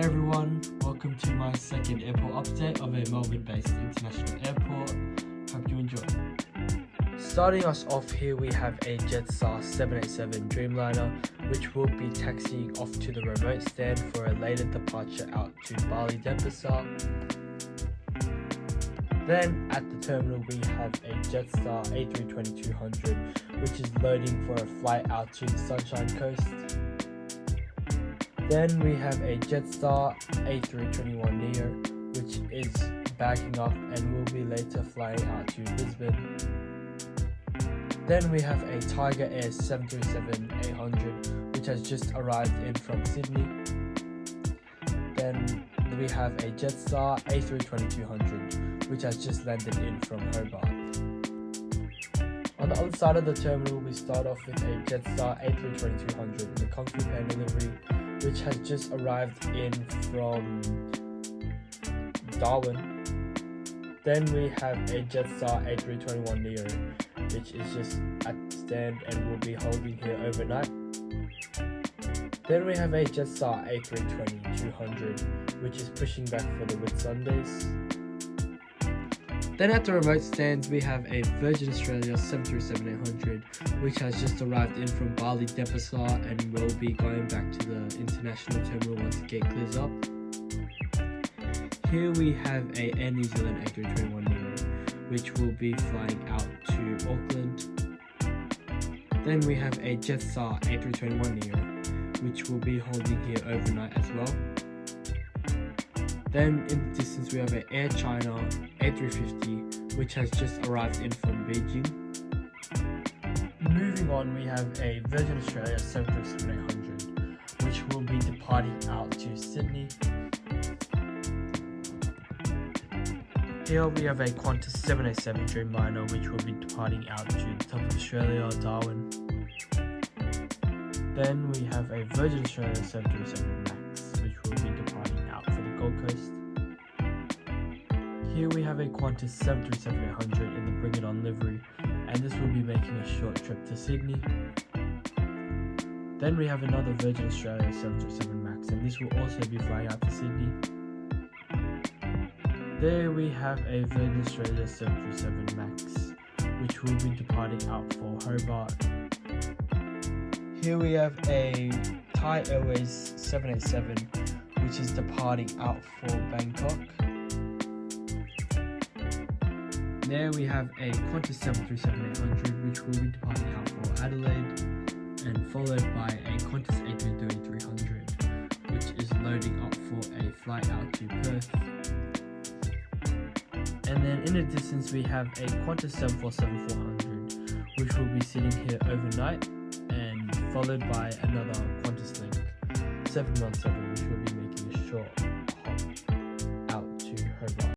everyone, welcome to my second airport update of a Melbourne Based international airport. Hope you enjoy. Starting us off here, we have a Jetstar 787 Dreamliner which will be taxiing off to the remote stand for a later departure out to Bali Denpasar. Then at the terminal we have a Jetstar A320-200 which is loading for a flight out to the Sunshine Coast. Then we have a Jetstar A321neo which is backing up and will be later flying out to Brisbane. Then we have a Tiger Air 737-800 which has just arrived in from Sydney. Then we have a Jetstar A320-200 which has just landed in from Hobart. On the other side of the terminal we start off with a Jetstar A320-200 in the Kung Fu Panda livery which has just arrived in from Darwin. Then we have a Jetstar A321neo which is just at the stand and will be holding here overnight. Then we have a Jetstar A320-200 which is pushing back for the Whitsundays. Then at the remote stands we have a Virgin Australia 737-800 which has just arrived in from Bali Denpasar and will be going back to the international terminal once the gate clears up. Here we have a Air New Zealand A321neo which will be flying out to Auckland. Then we have a Jetstar A321neo which will be holding here overnight as well. Then in the distance we have an Air China A350 which has just arrived in from Beijing. Moving on we have a Virgin Australia 737-800 which will be departing out to Sydney. Here we have a Qantas 787 Dreamliner which will be departing out to the top of Australia, Darwin. Then we have a Virgin Australia 737 MAX which will be departing out for the Gold Coast. Here we have a Qantas 737-800 in the Bring It On livery and this will be making a short trip to Sydney. Then we have another Virgin Australia 737 MAX and this will also be flying out to Sydney. There we have a Virgin Australia 737 MAX which will be departing out for Hobart. Here we have a Thai Airways 787 which is departing out for Bangkok. There we have a Qantas 737-800 which will be departing out for Adelaide and followed by a Qantas A330-300 which is loading up for a flight out to Perth. And then in the distance we have a Qantas 747-400 which will be sitting here overnight and followed by another Qantas Link 717 which will be making a short hop out to Hobart.